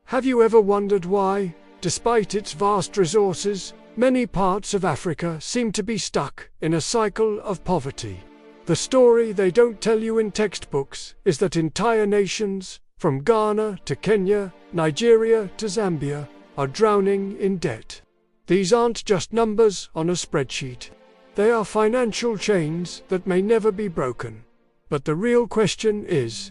Have you ever wondered why, despite its vast resources, many parts of Africa seem to be stuck in a cycle of poverty? The story they don't tell you in textbooks is that entire nations, from Ghana to Kenya, Nigeria to Zambia, are drowning in debt. These aren't just numbers on a spreadsheet. They are financial chains that may never be broken. But the real question is,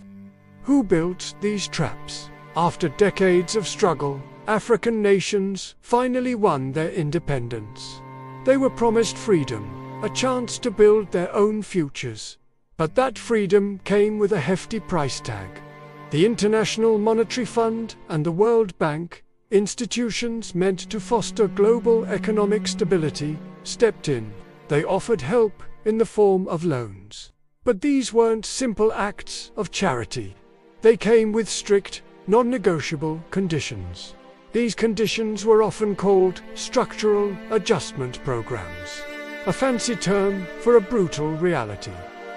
who built these traps? After decades of struggle, African nations finally won their independence. They were promised freedom, a chance to build their own futures. But that freedom came with a hefty price tag. The International Monetary Fund and the World Bank, institutions meant to foster global economic stability, stepped in. They offered help in the form of loans. But these weren't simple acts of charity. They came with strict, non-negotiable conditions. These conditions were often called structural adjustment programs, a fancy term for a brutal reality.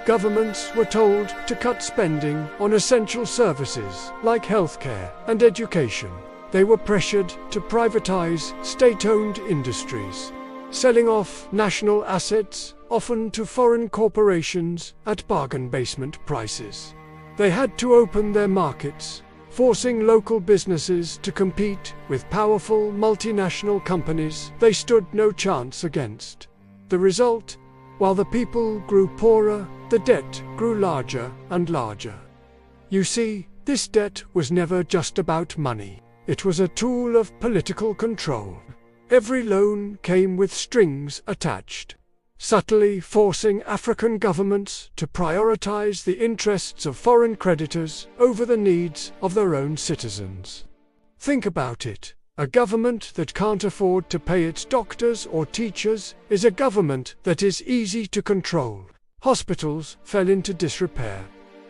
Governments were told to cut spending on essential services like healthcare and education. They were pressured to privatize state-owned industries, selling off national assets, often to foreign corporations at bargain basement prices. They had to open their markets, forcing local businesses to compete with powerful multinational companies they stood no chance against. The result? While the people grew poorer, the debt grew larger and larger. You see, this debt was never just about money. It was a tool of political control. Every loan came with strings attached, subtly forcing African governments to prioritize the interests of foreign creditors over the needs of their own citizens. Think about it. A government that can't afford to pay its doctors or teachers is a government that is easy to control. Hospitals fell into disrepair.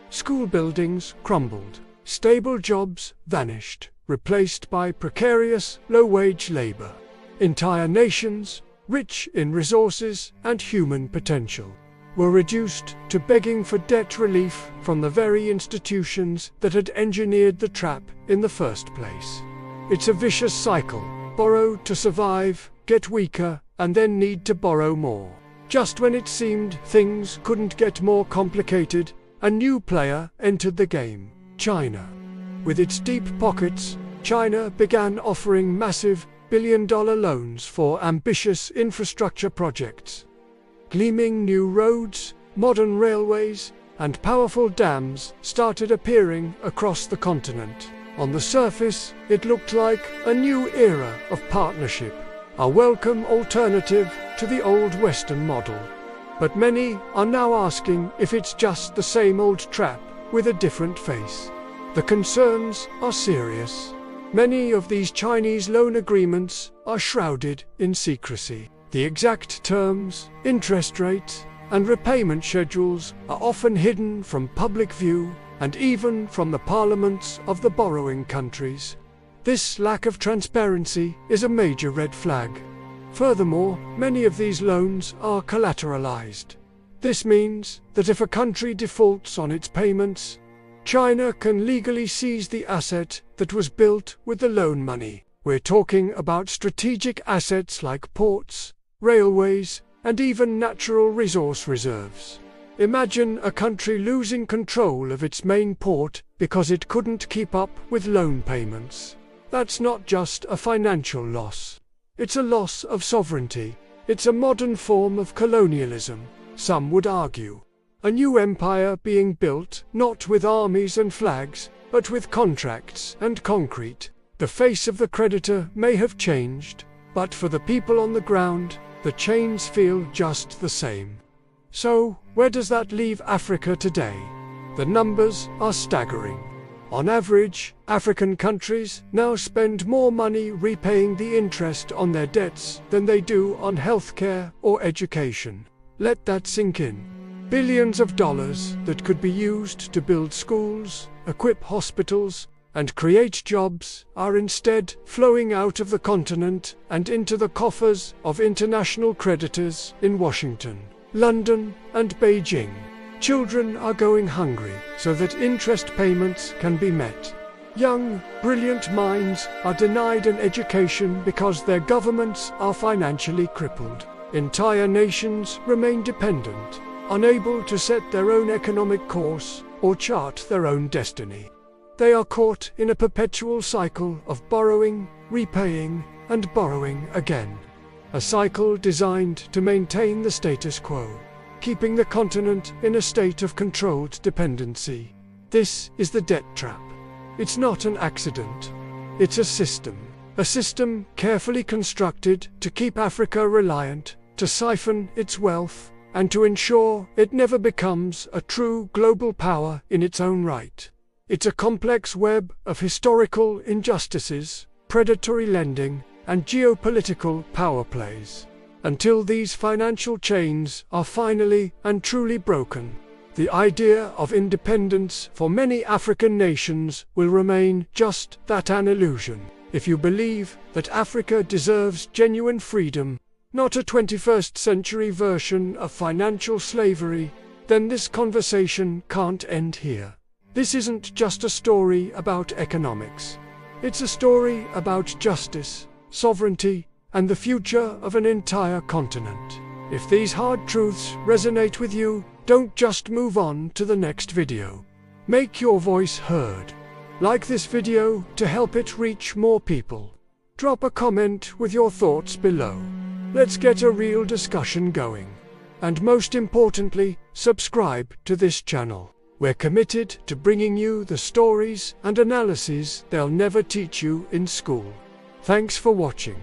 School buildings crumbled. Stable jobs vanished, replaced by precarious, low-wage labor. Entire nations, rich in resources and human potential, were reduced to begging for debt relief from the very institutions that had engineered the trap in the first place. It's a vicious cycle. Borrow to survive, get weaker, and then need to borrow more. Just when it seemed things couldn't get more complicated, a new player entered the game: China. With its deep pockets, China began offering massive billion-dollar loans for ambitious infrastructure projects. Gleaming new roads, modern railways, and powerful dams started appearing across the continent. On the surface, it looked like a new era of partnership, a welcome alternative to the old Western model. But many are now asking if it's just the same old trap with a different face. The concerns are serious. Many of these Chinese loan agreements are shrouded in secrecy. The exact terms, interest rates, and repayment schedules are often hidden from public view and even from the parliaments of the borrowing countries. This lack of transparency is a major red flag. Furthermore, many of these loans are collateralized. This means that if a country defaults on its payments, China can legally seize the asset that was built with the loan money. We're talking about strategic assets like ports, railways, and even natural resource reserves. Imagine a country losing control of its main port because it couldn't keep up with loan payments. That's not just a financial loss. It's a loss of sovereignty. It's a modern form of colonialism, some would argue. A new empire being built, not with armies and flags, but with contracts and concrete. The face of the creditor may have changed, but for the people on the ground, the chains feel just the same. So, where does that leave Africa today? The numbers are staggering. On average, African countries now spend more money repaying the interest on their debts than they do on healthcare or education. Let that sink in. Billions of dollars that could be used to build schools, equip hospitals, and create jobs are instead flowing out of the continent and into the coffers of international creditors in Washington, London, and Beijing. Children are going hungry so that interest payments can be met. Young, brilliant minds are denied an education because their governments are financially crippled. Entire nations remain dependent, unable to set their own economic course or chart their own destiny. They are caught in a perpetual cycle of borrowing, repaying, and borrowing again. A cycle designed to maintain the status quo, keeping the continent in a state of controlled dependency. This is the debt trap. It's not an accident. It's a system carefully constructed to keep Africa reliant, to siphon its wealth, and to ensure it never becomes a true global power in its own right. It's a complex web of historical injustices, predatory lending, and geopolitical power plays. Until these financial chains are finally and truly broken, the idea of independence for many African nations will remain just that, an illusion. If you believe that Africa deserves genuine freedom, not a 21st century version of financial slavery, then this conversation can't end here. This isn't just a story about economics. It's a story about justice, sovereignty, and the future of an entire continent. If these hard truths resonate with you, don't just move on to the next video. Make your voice heard. Like this video to help it reach more people. Drop a comment with your thoughts below. Let's get a real discussion going. And most importantly, subscribe to this channel. We're committed to bringing you the stories and analyses they'll never teach you in school. Thanks for watching.